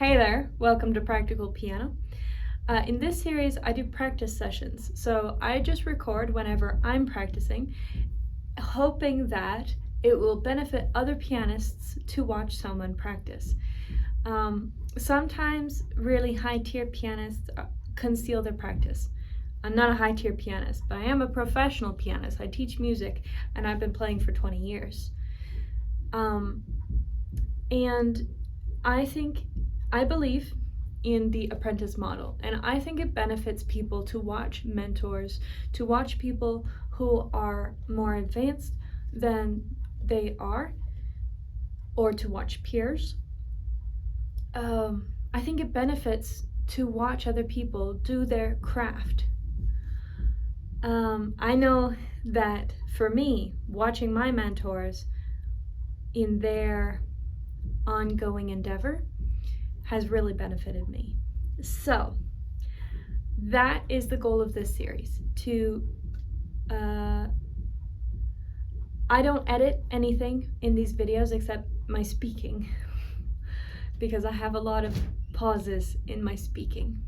Hey there, welcome to Practical Piano. In this series, I do practice sessions, so I just record whenever I'm practicing, hoping that it will benefit other pianists to watch someone practice. Sometimes really high-tier pianists conceal their practice. I'm not a high-tier pianist, but I am a professional pianist. I teach music, and I've been playing for 20 years. And I believe in the apprentice model, and I think it benefits people to watch mentors, to watch people who are more advanced than they are, or to watch peers. I think it benefits to watch other people do their craft. I know that for me, watching my mentors in their ongoing endeavor has really benefited me. So that is the goal of this series, I don't edit anything in these videos except my speaking because I have a lot of pauses in my speaking,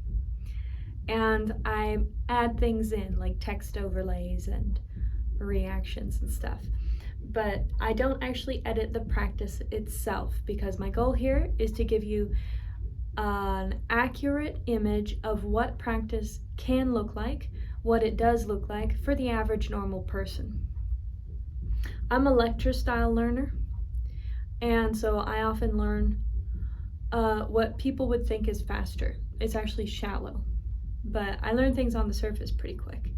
and I add things in like text overlays and reactions and stuff, but I don't actually edit the practice itself because my goal here is to give you an accurate image of what practice can look like, what it does look like for the average normal person. I'm a lecture style learner, and so I often learn what people would think is faster. It's actually shallow, but I learn things on the surface pretty quick.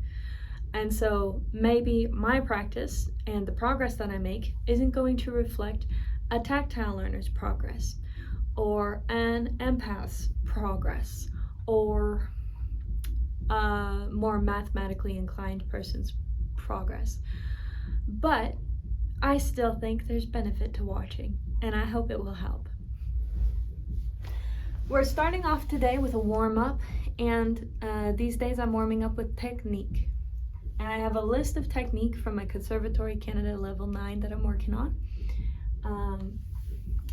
And so maybe my practice and the progress that I make isn't going to reflect a tactile learner's progress, or an empath's progress, or a more mathematically inclined person's progress. But I still think there's benefit to watching, and I hope it will help. We're starting off today with a warm-up, and these days I'm warming up with technique. And I have a list of technique from my Conservatory Canada Level 9 that I'm working on.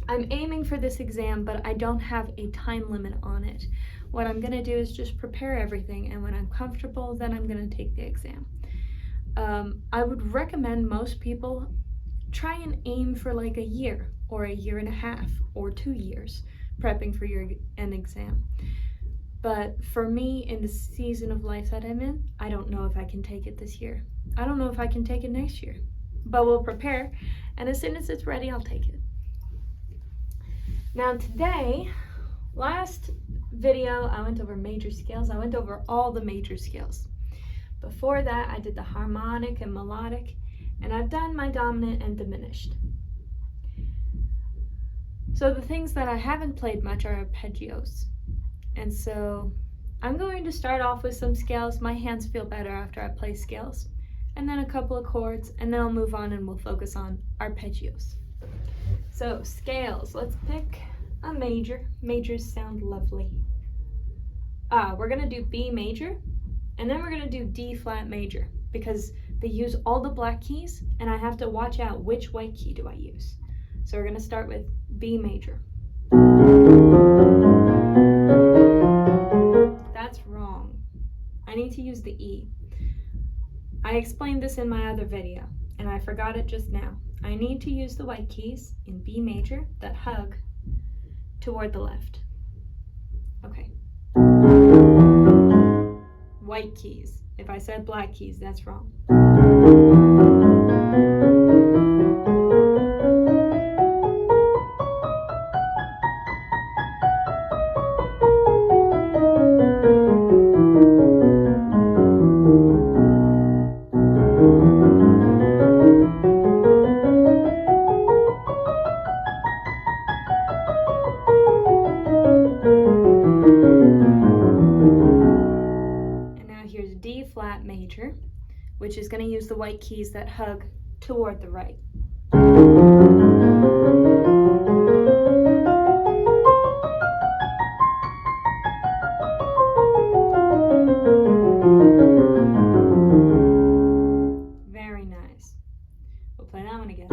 I'm aiming for this exam, but I don't have a time limit on it. What I'm gonna do is just prepare everything, and when I'm comfortable, then I'm gonna take the exam. I would recommend most people try and aim for like a year, or a year and a half, or 2 years prepping for an exam. But for me, in the season of life that I'm in, I don't know if I can take it this year. I don't know if I can take it next year, but we'll prepare, and as soon as it's ready, I'll take it. Now today, last video, I went over major scales. I went over all the major scales. Before that, I did the harmonic and melodic, and I've done my dominant and diminished. So the things that I haven't played much are arpeggios. And so I'm going to start off with some scales. My hands feel better after I play scales, and then a couple of chords, and then I'll move on and we'll focus on arpeggios. So scales, let's pick a major. Majors sound lovely. We're gonna do B major, and then we're gonna do D flat major, because they use all the black keys, and I have to watch out which white key do I use. So we're gonna start with B major. That's wrong. I need to use the E. I explained this in my other video, and I forgot it just now. I need to use the white keys in B major that hug toward the left. Okay. White keys. If I said black keys, that's wrong. D flat major, which is going to use the white keys that hug toward the right. Very nice. We'll play that one again.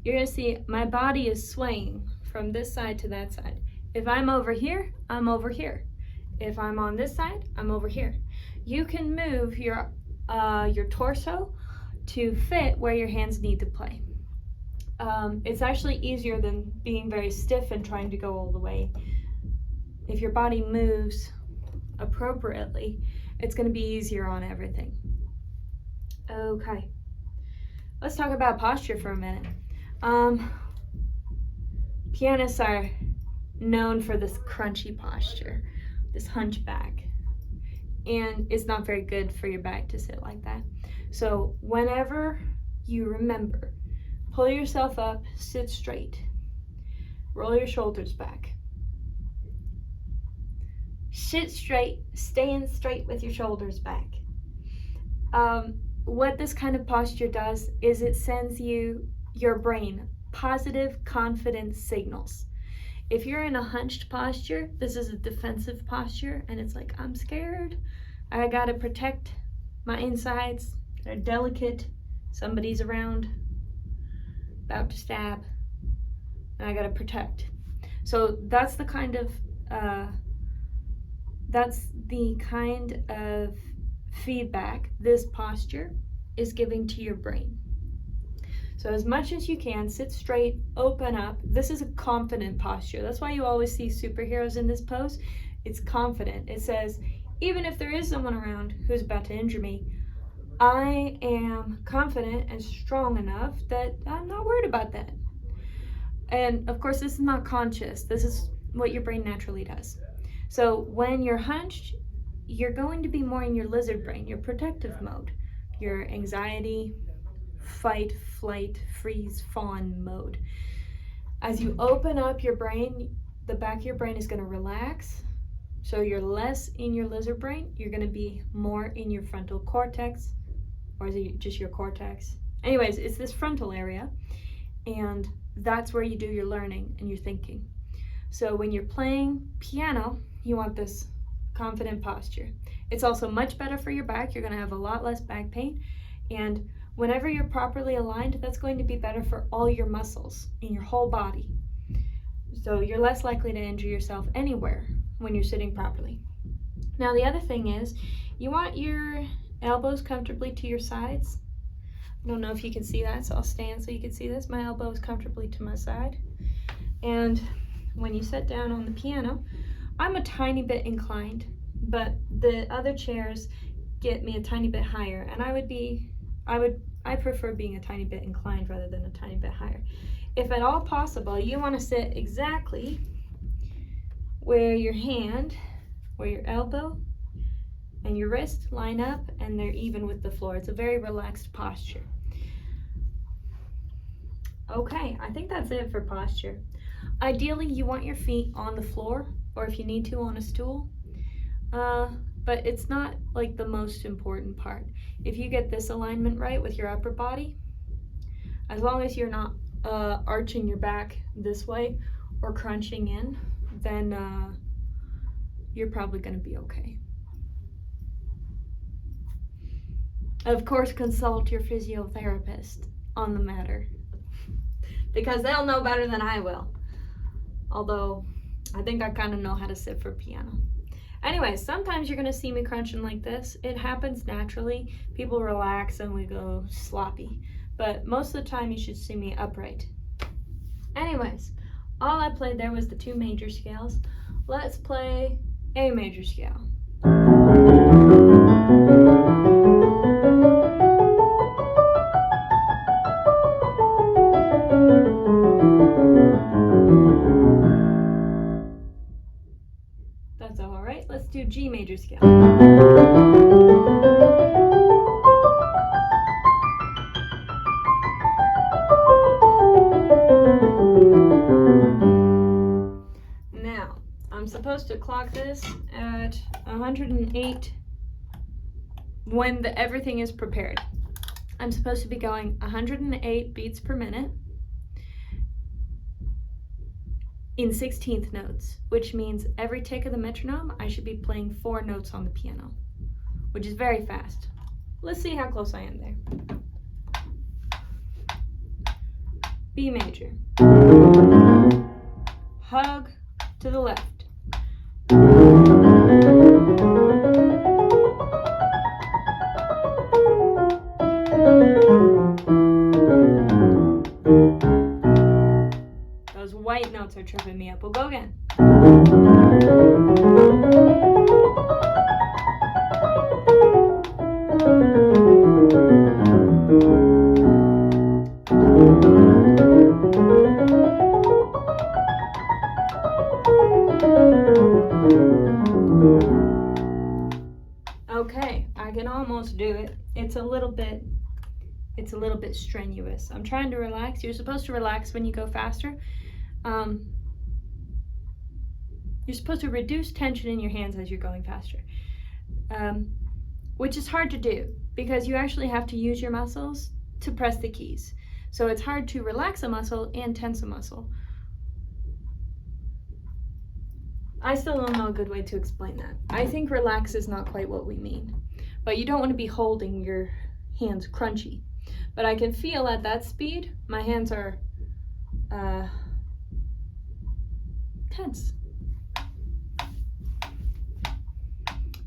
you're gonna see my body is swaying from this side to that side. If I'm over here, I'm over here. If I'm on this side, I'm over here. You can move your torso to fit where your hands need to play. It's actually easier than being very stiff and trying to go all the way. If your body moves appropriately, it's going to be easier on everything. Okay, let's talk about posture for a minute. Pianists are known for this crunchy posture, this hunchback, and it's not very good for your back to sit like that. So whenever you remember, pull yourself up, sit straight, roll your shoulders back. Sit straight, staying straight with your shoulders back. What this kind of posture does is it sends your brain positive, confident signals. If you're in a hunched posture, this is a defensive posture, and it's like, I'm scared. I gotta protect my insides. They're delicate. Somebody's around, about to stab, and I gotta protect. So that's the kind of feedback this posture is giving to your brain. So as much as you can, sit straight, open up. This is a confident posture. That's why you always see superheroes in this pose. It's confident. It says, even if there is someone around who's about to injure me, I am confident and strong enough that I'm not worried about that. And of course, this is not conscious. This is what your brain naturally does. So when you're hunched, you're going to be more in your lizard brain, your protective mode, your anxiety, fight, flight, freeze, fawn mode. As you open up your brain, the back of your brain is going to relax. So you're less in your lizard brain. You're going to be more in your frontal cortex, or is it just your cortex? Anyways, it's this frontal area, and that's where you do your learning and your thinking. So when you're playing piano, you want this confident posture. It's also much better for your back. You're going to have a lot less back pain, and whenever you're properly aligned, that's going to be better for all your muscles in your whole body. So you're less likely to injure yourself anywhere when you're sitting properly. Now the other thing is, you want your elbows comfortably to your sides. I don't know if you can see that, so I'll stand so you can see this. My elbow is comfortably to my side. And when you sit down on the piano, I'm a tiny bit inclined, but the other chairs get me a tiny bit higher, and I prefer being a tiny bit inclined rather than a tiny bit higher. If at all possible, you want to sit exactly where your elbow and your wrist line up and they're even with the floor. It's a very relaxed posture. Okay, I think that's it for posture. Ideally, you want your feet on the floor, or if you need to, on a stool. But it's not like the most important part. If you get this alignment right with your upper body, as long as you're not arching your back this way or crunching in, then you're probably going to be okay. Of course, consult your physiotherapist on the matter, because they'll know better than I will. Although, I think I kind of know how to sit for piano. Anyways, sometimes you're going to see me crunching like this. It happens naturally. People relax and we go sloppy. But most of the time you should see me upright. Anyways, all I played there was the 2 major scales. Let's play A major scale. That's all right. Let's do G major scale. Now, I'm supposed to clock this at 108 when everything is prepared. I'm supposed to be going 108 beats per minute in 16th notes, which means every tick of the metronome, I should be playing 4 notes on the piano, which is very fast. Let's see how close I am there. B major. Hug to the left. Those white notes are tripping me up. We'll go again. Okay, I can almost do it. It's a little bit strenuous. I'm trying to relax. You're supposed to relax when you go faster. You're supposed to reduce tension in your hands as you're going faster, which is hard to do because you actually have to use your muscles to press the keys. So it's hard to relax a muscle and tense a muscle. I still don't know a good way to explain that. I think relax is not quite what we mean, but you don't want to be holding your hands crunchy. But I can feel at that speed, my hands are tense.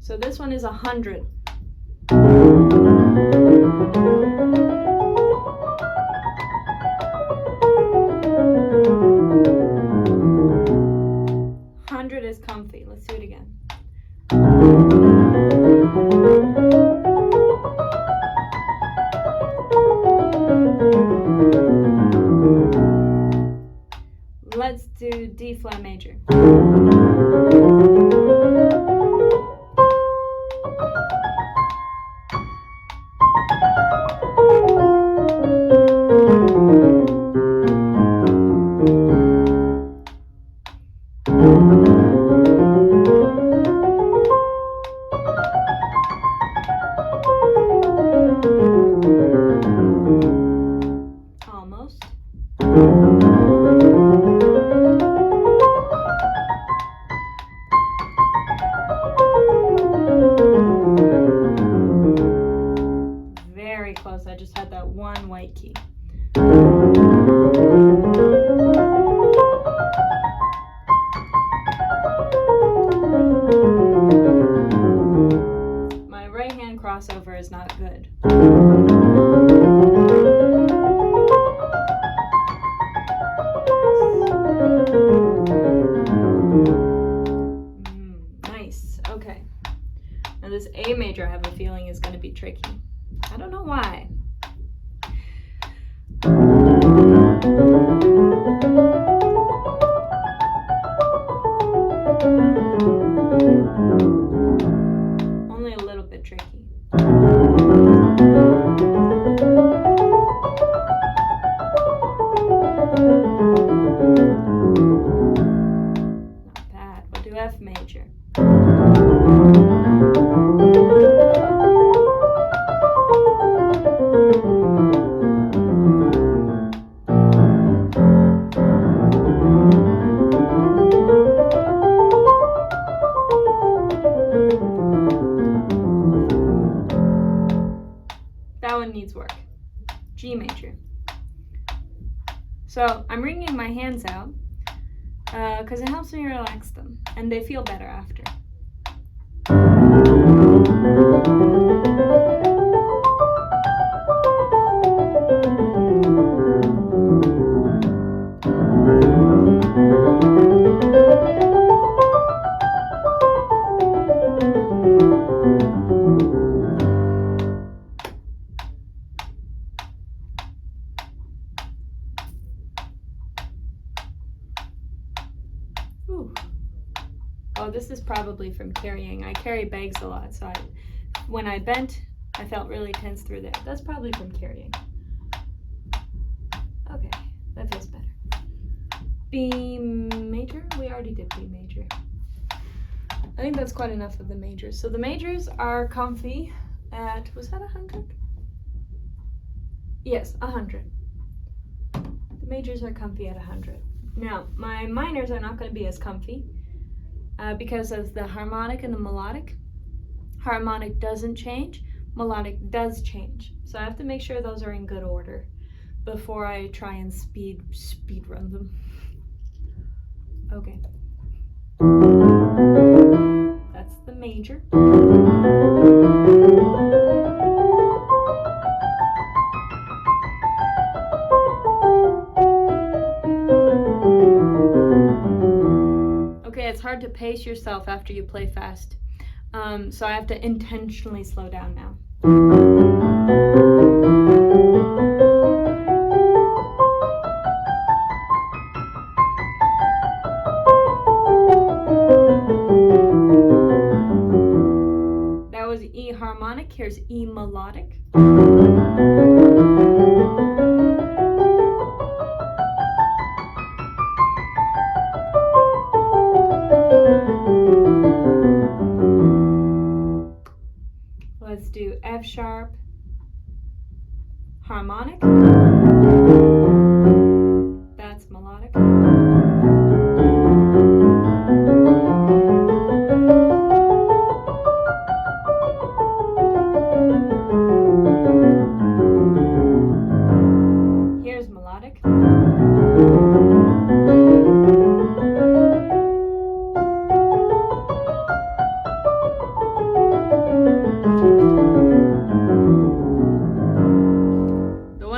So this one is 100. Is comfy. Let's do it again. Let's do D flat major. Almost. Very close. I just had that one white key. My right hand crossover is not good. Nice. Okay. Now this A major, I have a feeling, is going to be tricky. I don't know why. Only a little bit tricky. Not bad. We'll do F major. That one needs work. G major. So I'm wringing my hands out because it helps me relax them, and they feel better after. Ooh. Oh, this is probably from carrying. I carry bags a lot, so when I bent, I felt really tense through there. That's probably from carrying. Okay, that feels better. B major? We already did B major. I think that's quite enough of the majors. So the majors are comfy at, was that 100? Yes, 100. The majors are comfy at 100. Now, my minors are not going to be as comfy because of the harmonic and the melodic. Harmonic doesn't change, melodic does change. So I have to make sure those are in good order. before I try and speed run them. Okay. That's the major. Okay, it's hard to pace yourself after you play fast. So I have to intentionally slow down now. That was E harmonic, here's E melodic. Let's do F sharp, harmonic. That's melodic. Here's melodic.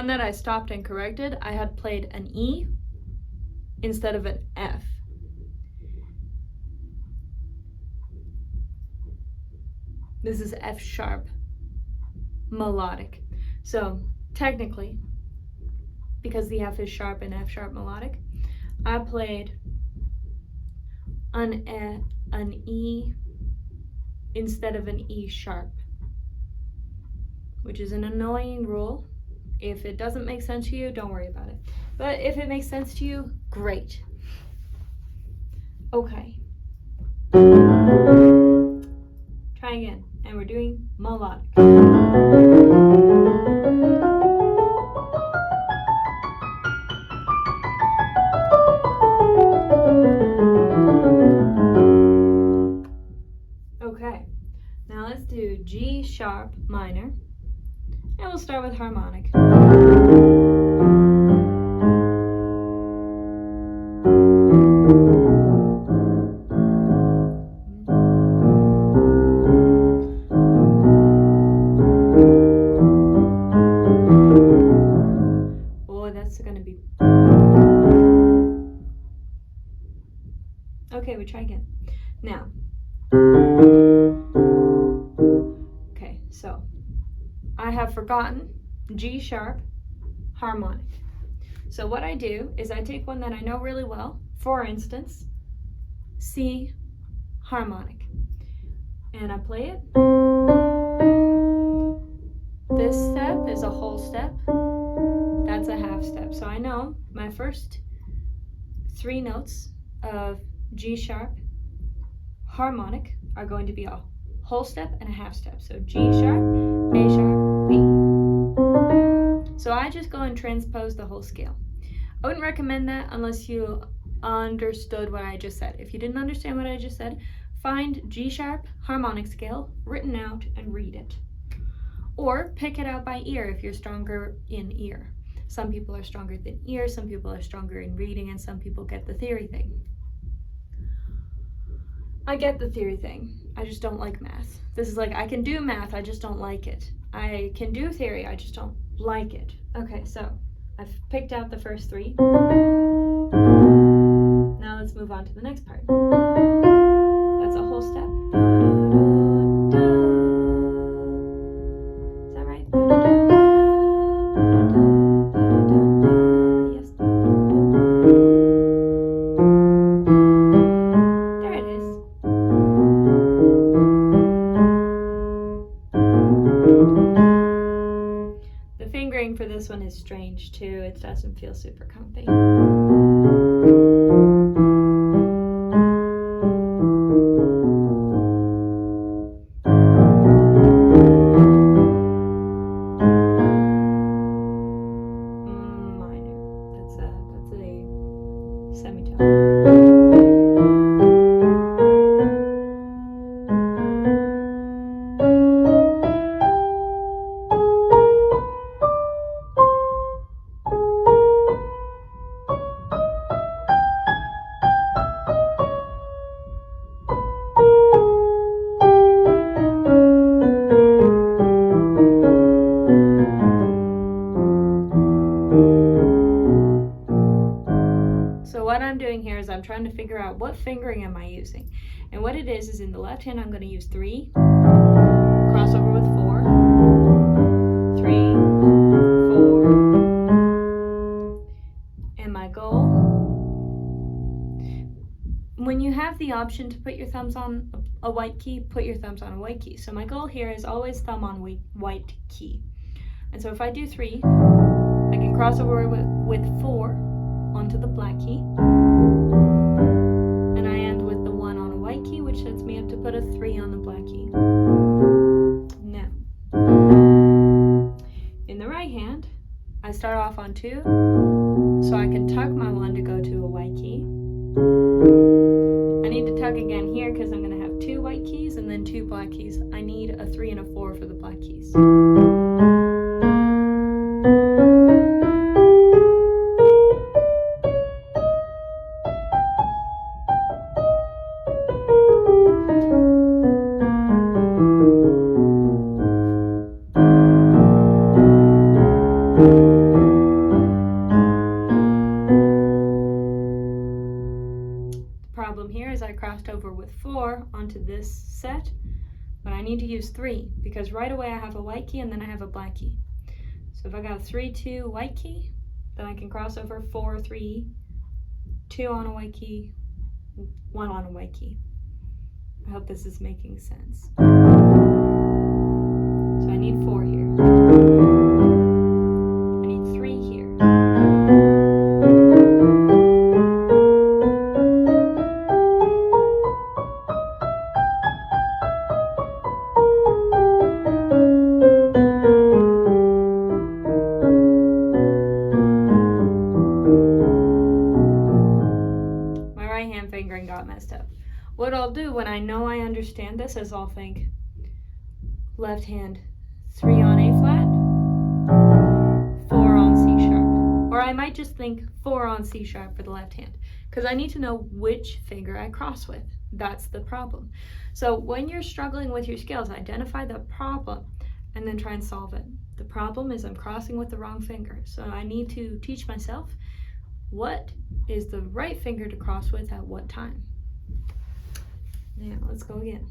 That I stopped and corrected, I had played an E instead of an F. This is F sharp melodic. So technically, because the F is sharp and F sharp melodic, I played an E instead of an E sharp, which is an annoying rule. If it doesn't make sense to you, don't worry about it. But if it makes sense to you, great. Okay. Try again. And we're doing melodic. Okay. Now let's do G sharp minor. And we'll start with harmonic. Boy, that's gonna be... Okay, we try again. Now. Okay, so I have forgotten G sharp harmonic. So what I do is I take one that I know really well, for instance, C harmonic, and I play it. This step is a whole step, that's a half step. So I know my first 3 notes of G sharp harmonic are going to be a whole step and a half step. So G sharp, A sharp, B. So I just go and transpose the whole scale. I wouldn't recommend that unless you understood what I just said. If you didn't understand what I just said, find G sharp harmonic scale written out and read it. Or pick it out by ear if you're stronger in ear. Some people are stronger than ear, some people are stronger in reading, and some people get the theory thing. I get the theory thing. I just don't like math. This is like, I can do math, I just don't like it. I can do theory, I just don't like it. Okay, so I've picked out the first 3. Now let's move on to the next part. That's a whole step. Is that right? Yes. There it is. The fingering for this one is strange too. It doesn't feel super comfy. Minor. That's a semitone. I'm trying to figure out what fingering am I using. And what it is in the left hand I'm going to use 3, cross over with 4, 3, 4, and my goal, when you have the option to put your thumbs on a white key, put your thumbs on a white key. So my goal here is always thumb on white key. And so if I do 3, I can cross over with 4 onto the black key. And I end with the 1 on a white key, which sets me up to put a 3 on the black key. Now, in the right hand, I start off on 2, so I can tuck my 1 to go to a white key. I need to tuck again here because I'm going to have 2 white keys and then 2 black keys. I need a 3 and a 4 for the black keys. Problem here is I crossed over with 4 onto this set, but I need to use 3 because right away I have a white key and then I have a black key. So if I got 3, 2 white key, then I can cross over 4, 3, 2 on a white key, 1 on a white key. I hope this is making sense. So I need 4 here. I need 3 here. Fingering got messed up. What I'll do when I know I understand this is I'll think left hand 3 on A flat, 4 on C sharp. Or I might just think 4 on C sharp for the left hand because I need to know which finger I cross with. That's the problem. So when you're struggling with your scales, identify the problem and then try and solve it. The problem is I'm crossing with the wrong finger. So I need to teach myself what is the right finger to cross with at what time. Now, let's go again.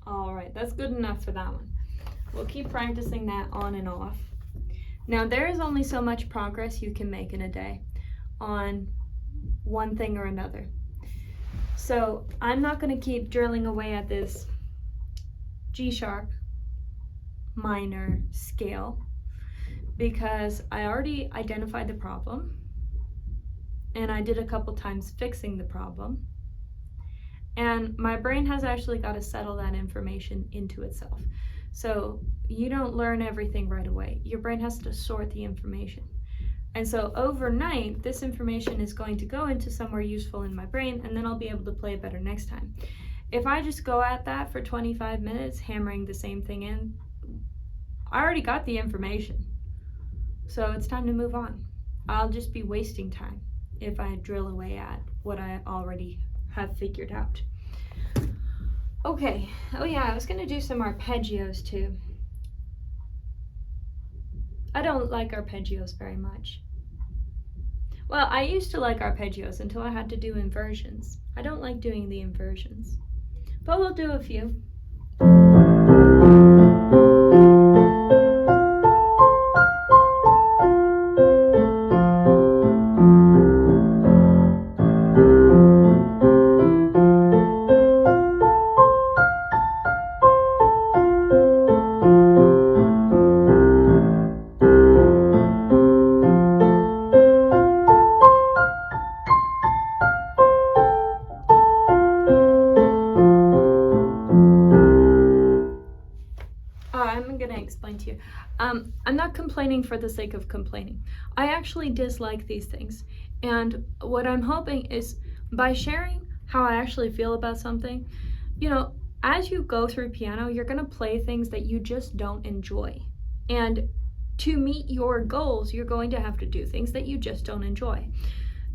All right, that's good enough for that one. We'll keep practicing that on and off. Now, there is only so much progress you can make in a day on one thing or another. So I'm not going to keep drilling away at this G sharp minor scale because I already identified the problem and I did a couple times fixing the problem. And my brain has actually got to settle that information into itself. So you don't learn everything right away. Your brain has to sort the information. And so overnight, this information is going to go into somewhere useful in my brain, and then I'll be able to play it better next time. If I just go at that for 25 minutes, hammering the same thing in, I already got the information. So it's time to move on. I'll just be wasting time if I drill away at what I already have figured out. Okay, oh yeah, I was going to do some arpeggios too. I don't like arpeggios very much. Well, I used to like arpeggios until I had to do inversions. I don't like doing the inversions, but we'll do a few. Explain to you. I'm not complaining for the sake of complaining. I actually dislike these things. And what I'm hoping is by sharing how I actually feel about something, you know, as you go through piano, you're going to play things that you just don't enjoy. And To meet your goals, you're going to have to do things that you just don't enjoy.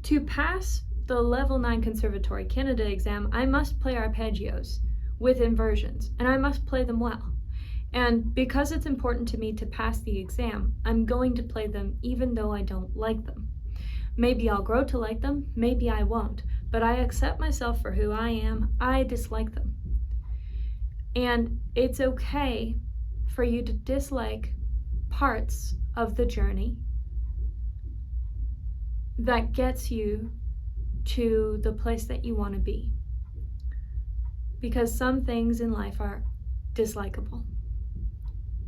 To pass the Level 9 Conservatory Canada exam, I must play arpeggios with inversions, and I must play them well. And because it's important to me to pass the exam, I'm going to play them even though I don't like them. Maybe I'll grow to like them, maybe I won't, but I accept myself for who I am. I dislike them. And it's okay for you to dislike parts of the journey that gets you to the place that you want to be. Because some things in life are dislikable,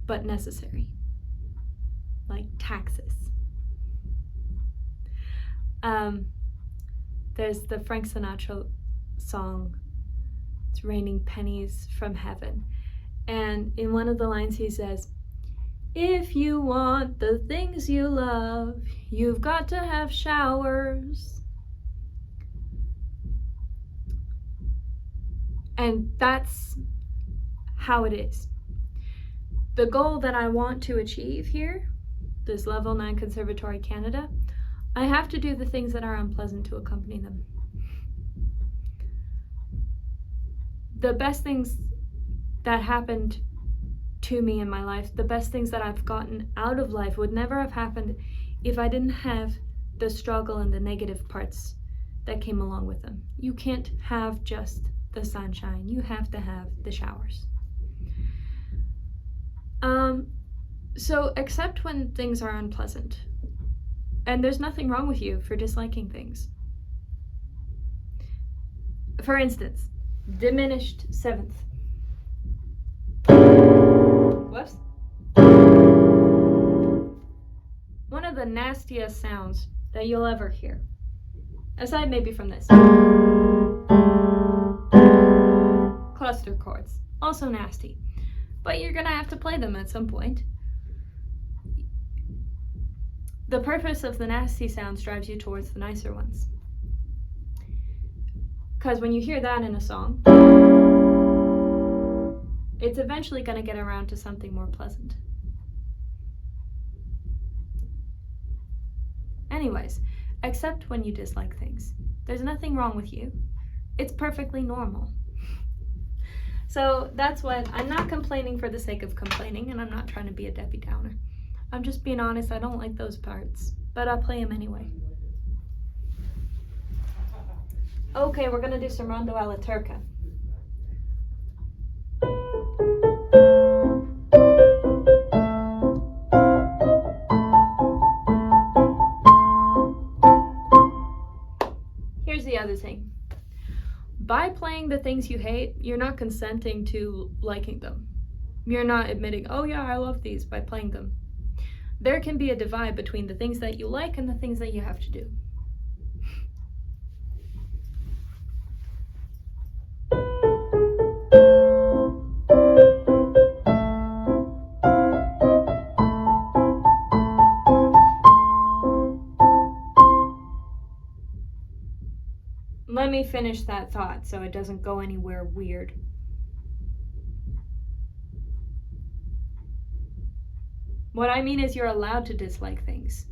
but necessary, like taxes. There's the Frank Sinatra song, It's Raining Pennies from Heaven. And in one of the lines he says, if you want the things you love, you've got to have showers. And that's how it is. The goal that I want to achieve here, this Level 9 Conservatory Canada, I have to do the things that are unpleasant to accompany them. The best things that happened to me in my life, the best things that I've gotten out of life would never have happened if I didn't have the struggle and the negative parts that came along with them. You can't have just the sunshine, you have to have the showers. So accept when things are unpleasant. And there's nothing wrong with you for disliking things. For instance, diminished seventh. Whoops. One of the nastiest sounds that you'll ever hear, aside maybe from this. Cluster chords, also nasty. But you're gonna have to play them at some point. The purpose of the nasty sounds drives you towards the nicer ones. Because when you hear that in a song, it's eventually going to get around to something more pleasant. Anyways, accept when you dislike things. There's nothing wrong with you. It's perfectly normal. So that's what, I'm not complaining for the sake of complaining, and I'm not trying to be a Debbie Downer. I'm just being honest, I don't like those parts, but I'll play them anyway. Okay, we're gonna do some Rhondo Alla Turca. Here's the other thing. By playing the things you hate, you're not consenting to liking them. You're not admitting, oh yeah, I love these by playing them. There can be a divide between the things that you like and the things that you have to do. Let me finish that thought so it doesn't go anywhere weird. What I mean is you're allowed to dislike things.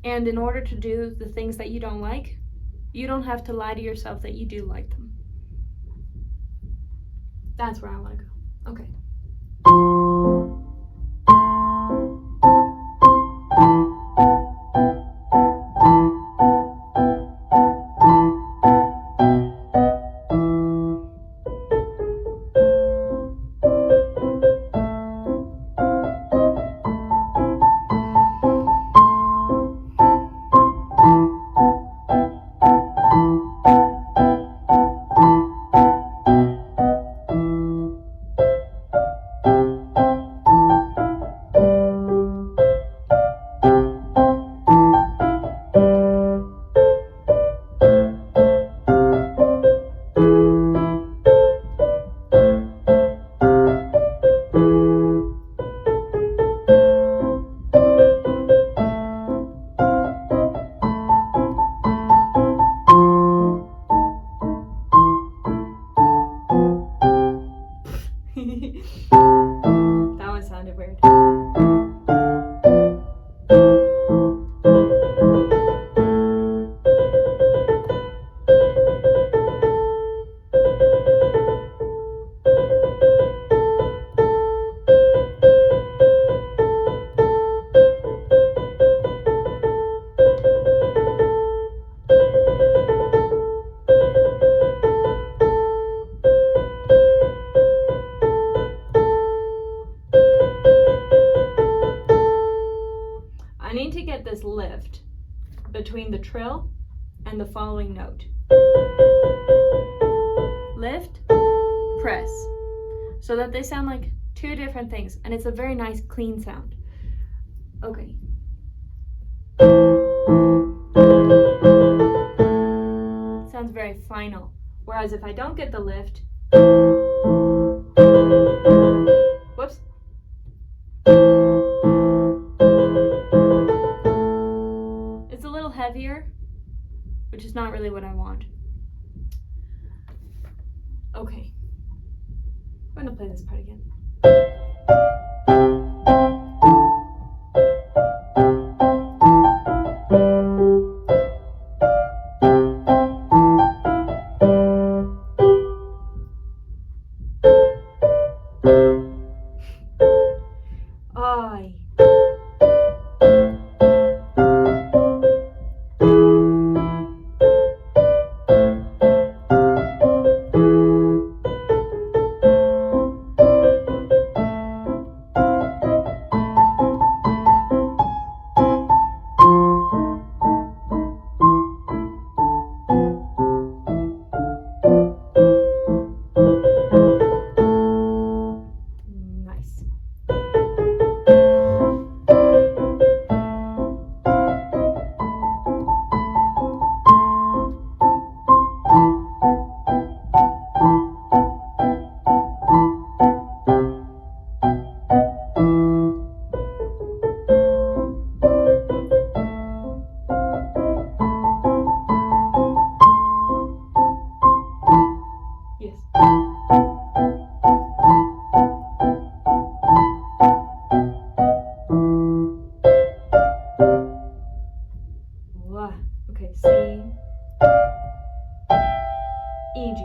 And in order to do the things that you don't like, you don't have to lie to yourself that you do like them. That's where I want to go. Okay. I need to get this lift between the trill and the following note. Lift, press, so that they sound like two different things, and it's a very nice clean sound. Okay. It sounds very final. Whereas if I don't get the lift, whoops. It's a little heavier, which is not really what I want. Okay. I'm gonna play this part again. I. Nice. Yes. Wow. Okay, C, E, G.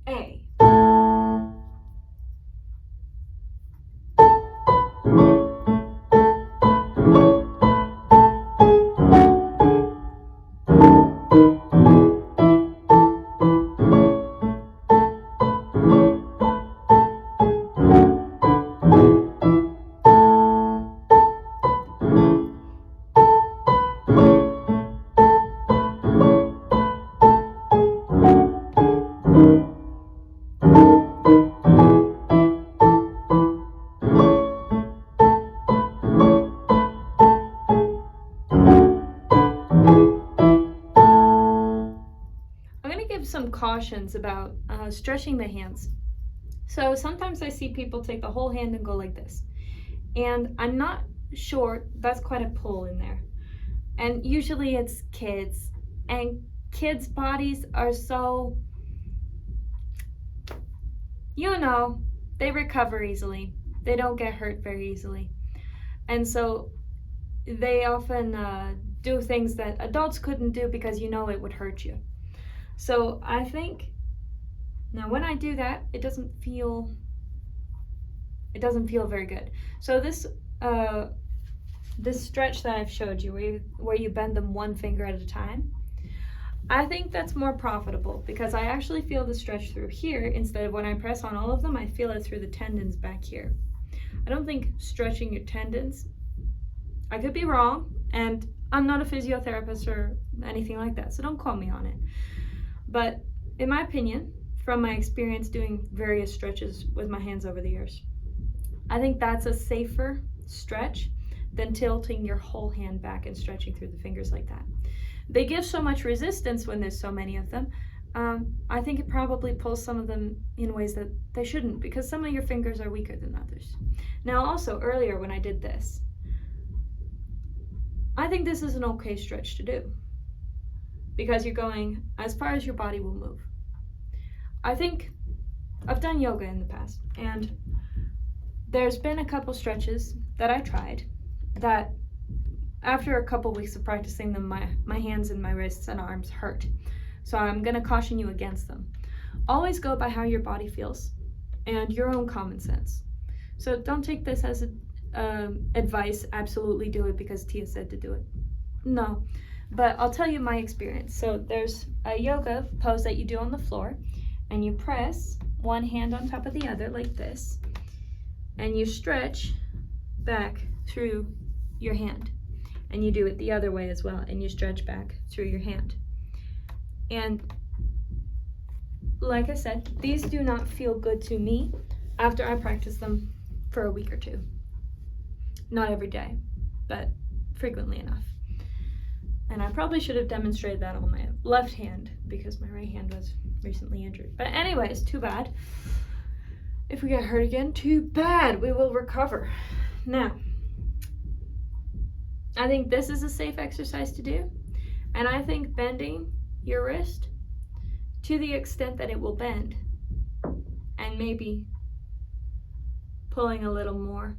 A. I'm going to give some cautions about stretching the hands. So sometimes I see people take the whole hand and go like this. And I'm not sure, that's quite a pull in there. And usually it's kids. And kids' bodies are so, you know, they recover easily. They don't get hurt very easily. And so they often do things that adults couldn't do because you know it would hurt you. So I think, now when I do that, it doesn't feel very good. So this stretch that I've showed you, where you bend them one finger at a time, I think that's more profitable because I actually feel the stretch through here instead of when I press on all of them, I feel it through the tendons back here. I don't think stretching your tendons, I could be wrong, and I'm not a physiotherapist or anything like that, so don't call me on it. But in my opinion, from my experience doing various stretches with my hands over the years, I think that's a safer stretch than tilting your whole hand back and stretching through the fingers like that. They give so much resistance when there's so many of them. I think it probably pulls some of them in ways that they shouldn't, because some of your fingers are weaker than others. Now also, earlier when I did this, I think this is an okay stretch to do, because you're going as far as your body will move. I think I've done yoga in the past, and there's been a couple stretches that I tried that after a couple weeks of practicing them, my hands and my wrists and arms hurt. So I'm going to caution you against them. Always go by how your body feels and your own common sense. So don't take this as advice, absolutely do it because Tia said to do it. No, but I'll tell you my experience. So there's a yoga pose that you do on the floor, and you press one hand on top of the other like this, and you stretch back through your hand. And you do it the other way as well, and you stretch back through your hand. And like I said, these do not feel good to me after I practice them for a week or two. Not every day, but frequently enough. And I probably should have demonstrated that on my left hand because my right hand was recently injured. But anyways, too bad. If we get hurt again, too bad. We will recover. Now, I think this is a safe exercise to do, and I think bending your wrist to the extent that it will bend, and maybe pulling a little more,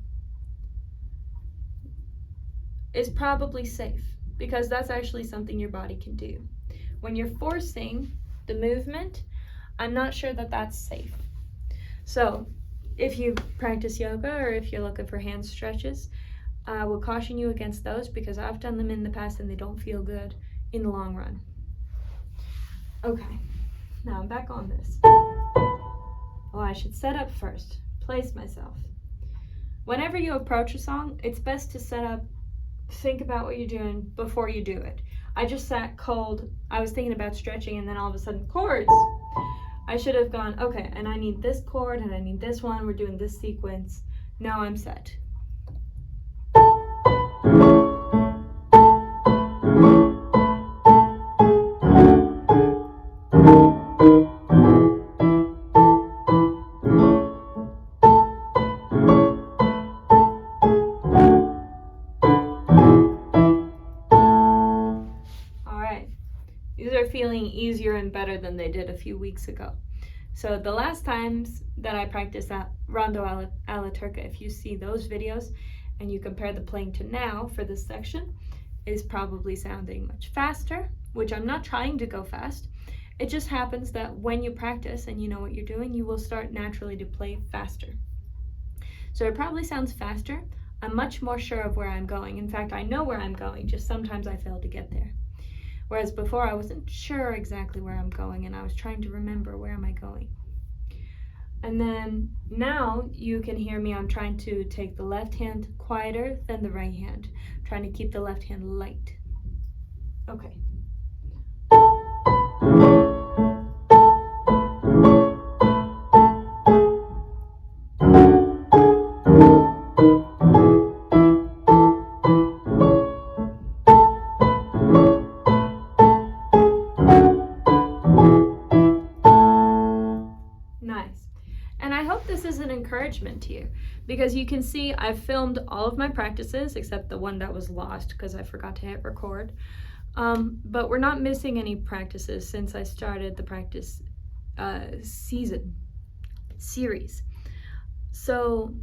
is probably safe, because that's actually something your body can do. When you're forcing the movement, I'm not sure that that's safe. So if you practice yoga or if you're looking for hand stretches, I will caution you against those, because I've done them in the past and they don't feel good in the long run. Okay, now I'm back on this. Well, I should set up first, place myself. Whenever you approach a song, it's best to set up, think about what you're doing before you do it. I just sat cold. I was thinking about stretching, and then all of a sudden, chords. I should have gone, okay, and I need this chord and I need this one. We're doing this sequence. Now I'm set. Feeling easier and better than they did a few weeks ago. So the last times that I practiced at Rhondo Alla Turca, if you see those videos and you compare the playing to now for this section, is probably sounding much faster, which I'm not trying to go fast. It just happens that when you practice and you know what you're doing, you will start naturally to play faster. So it probably sounds faster. I'm much more sure of where I'm going. In fact, I know where I'm going, just sometimes I fail to get there. Whereas before I wasn't sure exactly where I'm going, and I was trying to remember where am I going. And then now you can hear me, I'm trying to take the left hand quieter than the right hand. I'm trying to keep the left hand light. Okay. To you, because you can see I've filmed all of my practices except the one that was lost because I forgot to hit record, but we're not missing any practices since I started the practice series, so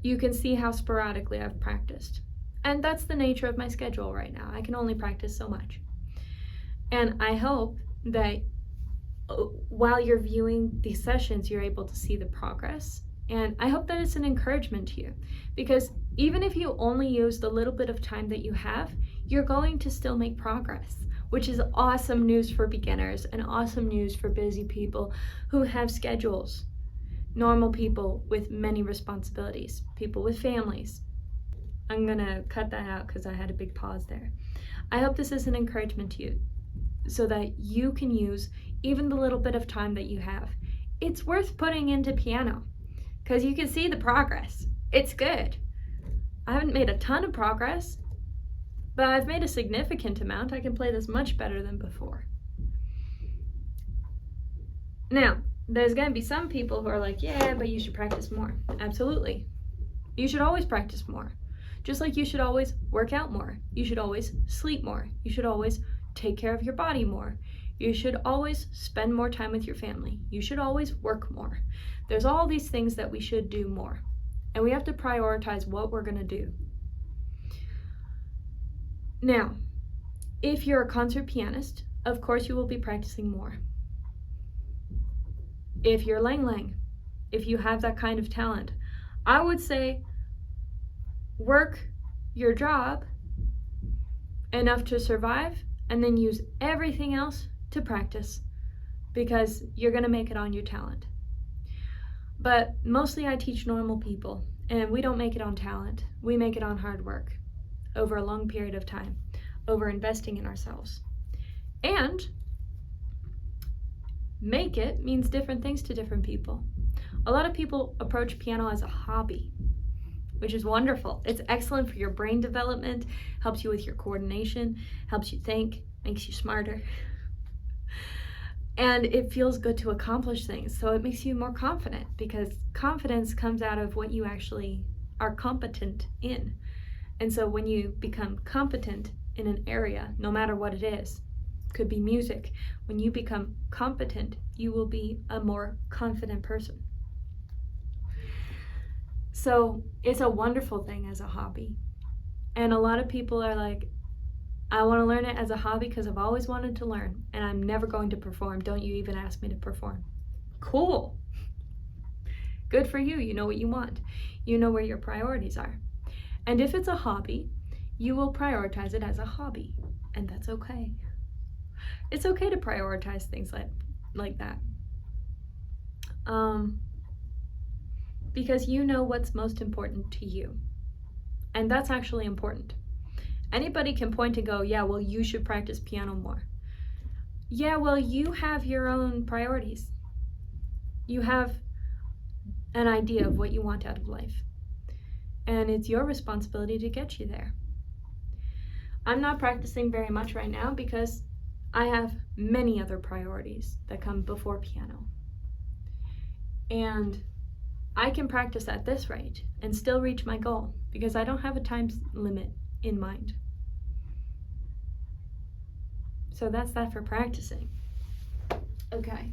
you can see how sporadically I've practiced, and that's the nature of my schedule right now. I can only practice so much, and I hope that while you're viewing these sessions you're able to see the progress. And I hope that it's an encouragement to you, because even if you only use the little bit of time that you have, you're going to still make progress, which is awesome news for beginners and awesome news for busy people who have schedules, normal people with many responsibilities, people with families. I'm gonna cut that out because I had a big pause there. I hope this is an encouragement to you so that you can use even the little bit of time that you have. It's worth putting into piano, because you can see the progress. It's good. I haven't made a ton of progress, but I've made a significant amount. I can play this much better than before. Now, there's going to be some people who are like, yeah, but you should practice more. Absolutely. You should always practice more. Just like you should always work out more. You should always sleep more. You should always take care of your body more. You should always spend more time with your family. You should always work more. There's all these things that we should do more. And we have to prioritize what we're going to do. Now, if you're a concert pianist, of course you will be practicing more. If you're Lang Lang, if you have that kind of talent, I would say work your job enough to survive and then use everything else to practice, because you're going to make it on your talent. But mostly I teach normal people, and we don't make it on talent. We make it on hard work over a long period of time, over investing in ourselves. And make it means different things to different people. A lot of people approach piano as a hobby, which is wonderful. It's excellent for your brain development, helps you with your coordination, helps you think, makes you smarter. And it feels good to accomplish things, so it makes you more confident, because confidence comes out of what you actually are competent in. And so when you become competent in an area, no matter what it is, could be music, when you become competent, you will be a more confident person. So it's a wonderful thing as a hobby. And a lot of people are like, I want to learn it as a hobby because I've always wanted to learn, and I'm never going to perform. Don't you even ask me to perform. Cool. Good for you. You know what you want. You know where your priorities are. And if it's a hobby, you will prioritize it as a hobby, and that's okay. It's okay to prioritize things like that. Because you know what's most important to you. And that's actually important. Anybody can point and go, yeah, well, you should practice piano more. Yeah, well, you have your own priorities. You have an idea of what you want out of life. And it's your responsibility to get you there. I'm not practicing very much right now because I have many other priorities that come before piano. And I can practice at this rate and still reach my goal because I don't have a time limit in mind. So that's that for practicing. Okay.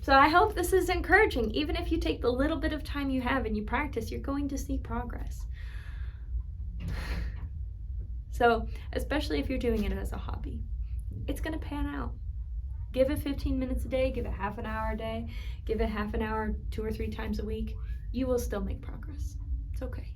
So I hope this is encouraging. Even if you take the little bit of time you have and you practice, you're going to see progress. So, especially if you're doing it as a hobby, it's going to pan out. Give it 15 minutes a day, give it half an hour a day, give it half an hour 2 or 3 times a week. You will still make progress. It's okay.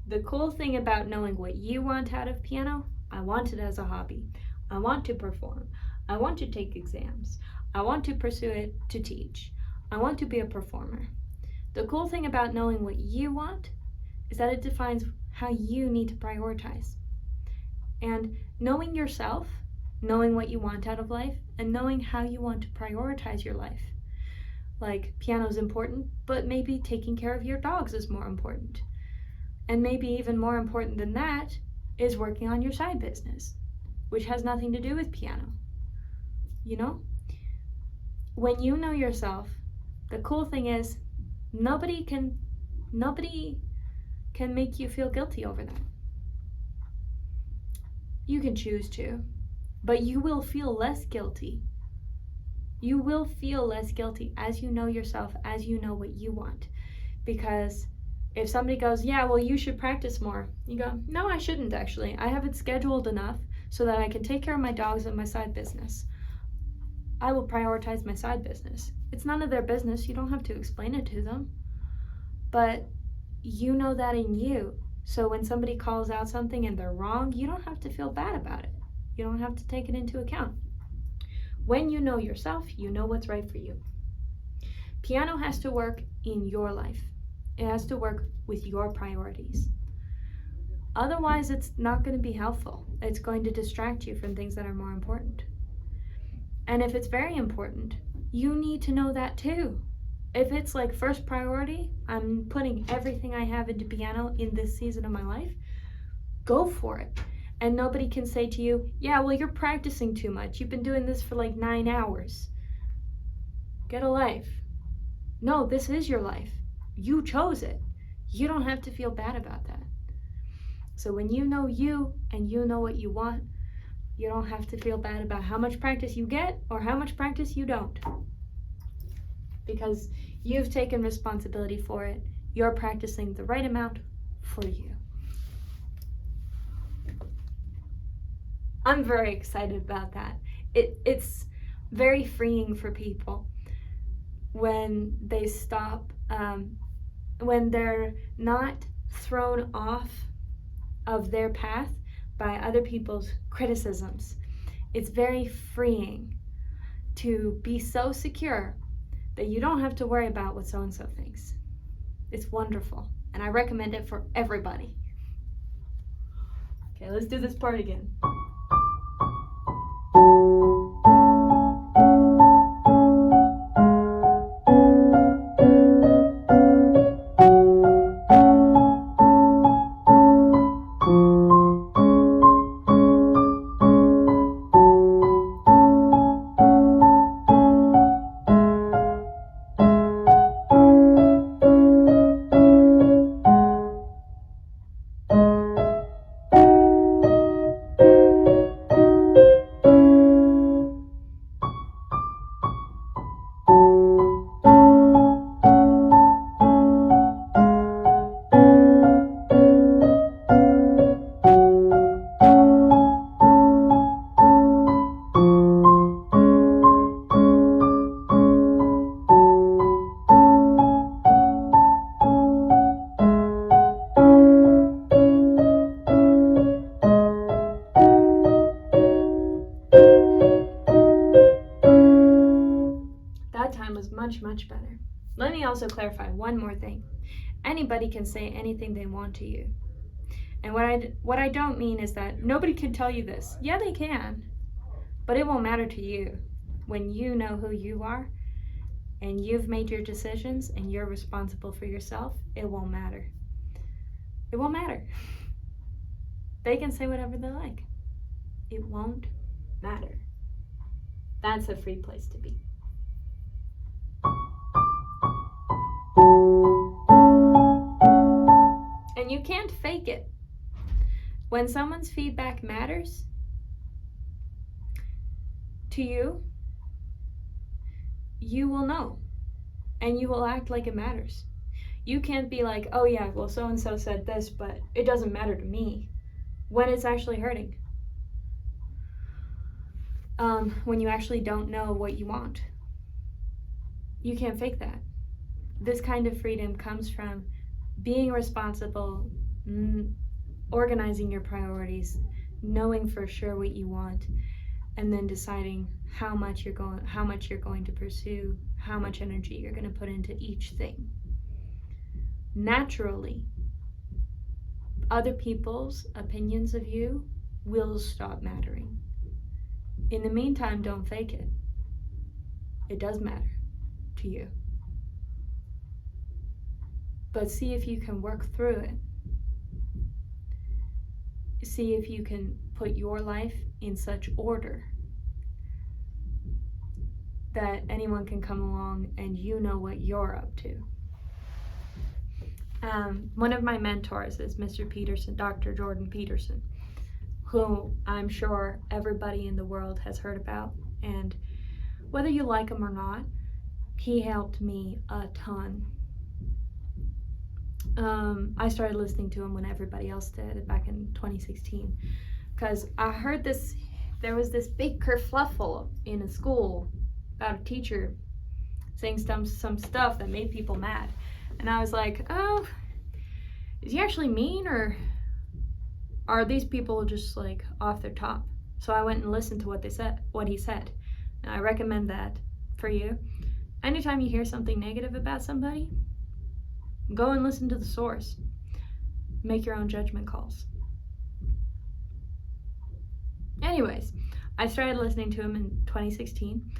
The cool thing about knowing what you want out of piano, I want it as a hobby. I want to perform. I want to take exams. I want to pursue it to teach. I want to be a performer. The cool thing about knowing what you want is that it defines how you need to prioritize. And knowing yourself, knowing what you want out of life, and knowing how you want to prioritize your life. Like, piano is important, but maybe taking care of your dogs is more important. And maybe even more important than that is working on your side business, which has nothing to do with piano. You know? When you know yourself, the cool thing is nobody can make you feel guilty over that. You can choose to, but you will feel less guilty. You will feel less guilty as you know yourself, as you know what you want, because If somebody goes, yeah, well, you should practice more, you go, no, I shouldn't actually. I have it scheduled enough so that I can take care of my dogs and my side business. I will prioritize my side business. It's none of their business. You don't have to explain it to them. But you know that in you. So when somebody calls out something and they're wrong, you don't have to feel bad about it. You don't have to take it into account. When you know yourself, you know what's right for you. Piano has to work in your life. It has to work with your priorities. Otherwise, it's not going to be helpful. It's going to distract you from things that are more important. And if it's very important, you need to know that too. If it's like first priority, I'm putting everything I have into piano in this season of my life, go for it. And nobody can say to you, yeah, well, you're practicing too much. You've been doing this for like 9 hours. Get a life. No, this is your life. You chose it. You don't have to feel bad about that. So when you know you and you know what you want, you don't have to feel bad about how much practice you get or how much practice you don't. Because you've taken responsibility for it. You're practicing the right amount for you. I'm very excited about that. It's very freeing for people when they stop, when they're not thrown off of their path by other people's criticisms. It's very freeing to be so secure that you don't have to worry about what so-and-so thinks. It's wonderful, and I recommend it for everybody. Okay, let's do this part again. Much better. Let me also clarify one more thing. Anybody can say anything they want to you. And what I don't mean is that nobody can tell you this. Yeah, they can. But it won't matter to you. When you know who you are and you've made your decisions and you're responsible for yourself, it won't matter. It won't matter. They can say whatever they like. It won't matter. That's a free place to be. And you can't fake it. When someone's feedback matters to you, you will know. And you will act like it matters. You can't be like, oh yeah, well so-and-so said this, but it doesn't matter to me, when it's actually hurting. When you actually don't know what you want. You can't fake that. This kind of freedom comes from being responsible, organizing your priorities, knowing for sure what you want, and then deciding how much you're going to pursue, how much energy you're going to put into each thing. Naturally, other people's opinions of you will stop mattering. In the meantime, don't fake it. It does matter to you. But see if you can work through it. See if you can put your life in such order that anyone can come along and you know what you're up to. One of my mentors is Mr. Peterson, Dr. Jordan Peterson, who I'm sure everybody in the world has heard about. And whether you like him or not, he helped me a ton. I started listening to him when everybody else did back in 2016, because I heard there was this big kerfluffle in a school about a teacher saying some stuff that made people mad. And I was like, oh, is he actually mean, or are these people just like off their top? So I went and listened to what he said. And I recommend that for you. Anytime you hear something negative about somebody, go and listen to the source. Make your own judgment calls. Anyways, I started listening to him in 2016.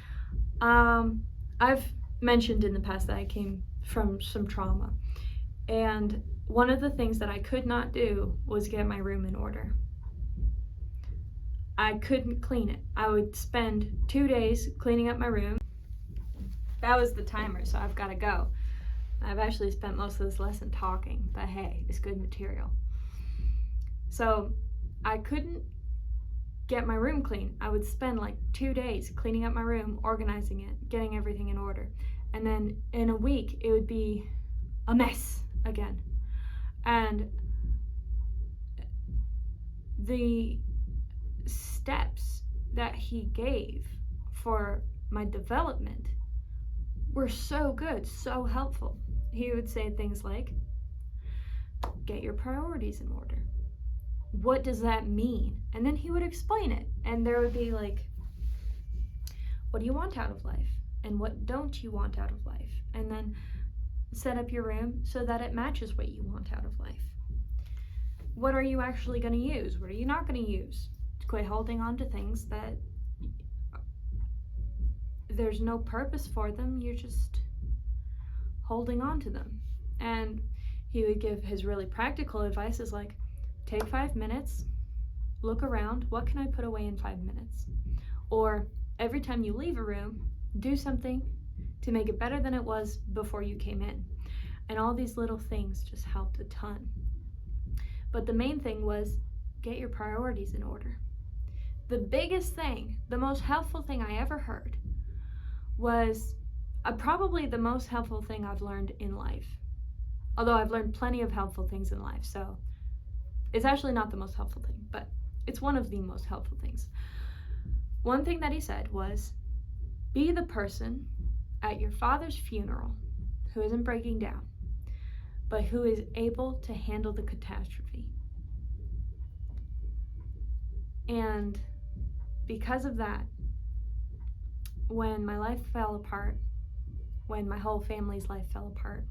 I've mentioned in the past that I came from some trauma. And one of the things that I could not do was get my room in order. I couldn't clean it. I would spend 2 days cleaning up my room. That was the timer, so I've got to go. I've actually spent most of this lesson talking, but hey, it's good material. So I couldn't get my room clean. I would spend like 2 days cleaning up my room, organizing it, getting everything in order. And then in a week, it would be a mess again. And the steps that he gave for my development were so good, so helpful. He would say things like, get your priorities in order. What does that mean? And then he would explain it. And there would be like, what do you want out of life? And what don't you want out of life? And then set up your room so that it matches what you want out of life. What are you actually going to use? What are you not going to use? Quit holding on to things that there's no purpose for them. You're just holding on to them. And he would give his really practical advice is like, take 5 minutes, look around, what can I put away in 5 minutes? Or every time you leave a room, do something to make it better than it was before you came in. And all these little things just helped a ton. But the main thing was get your priorities in order. The biggest thing, the most helpful thing I ever heard was probably the most helpful thing I've learned in life. Although I've learned plenty of helpful things in life, so it's actually not the most helpful thing, but it's one of the most helpful things. One thing that he said was, be the person at your father's funeral who isn't breaking down, but who is able to handle the catastrophe. And because of that, when my life fell apart, when my whole family's life fell apart,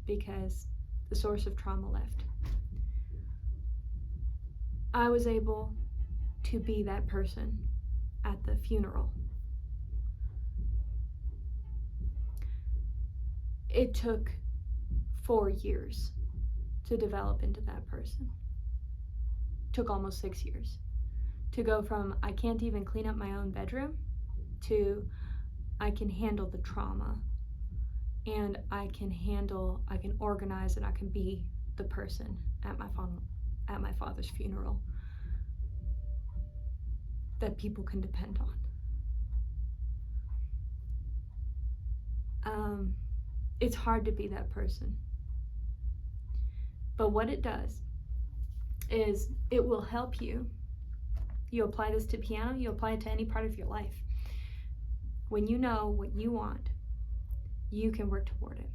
because the source of trauma left, I was able to be that person at the funeral. It took 4 years to develop into that person. It took almost 6 years to go from I can't even clean up my own bedroom to I can handle the trauma, and I can organize, and I can be the person at my father's funeral that people can depend on. It's hard to be that person. But what it does is it will help you. You apply this to piano, you apply it to any part of your life. When you know what you want, you can work toward it.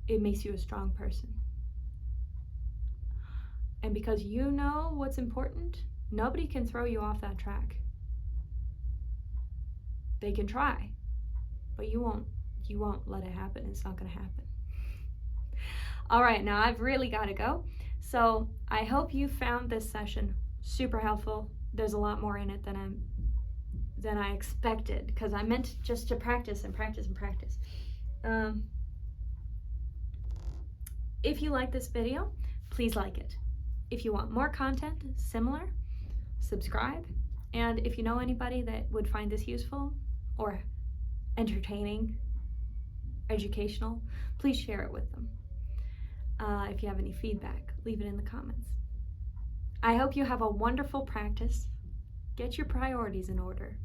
It makes you a strong person. And because you know what's important, nobody can throw you off that track. They can try, but you won't let it happen. It's not going to happen. All right, now I've really got to go. So I hope you found this session super helpful. There's a lot more in it than I expected, because I meant just to practice and practice and practice. If you like this video, please like it. If you want more content similar, subscribe. And if you know anybody that would find this useful or entertaining, educational, please share it with them. If you have any feedback, leave it in the comments. I hope you have a wonderful practice. Get your priorities in order.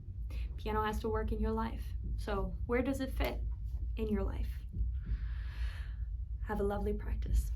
Piano has to work in your life. So where does it fit? in your life. Have a lovely practice.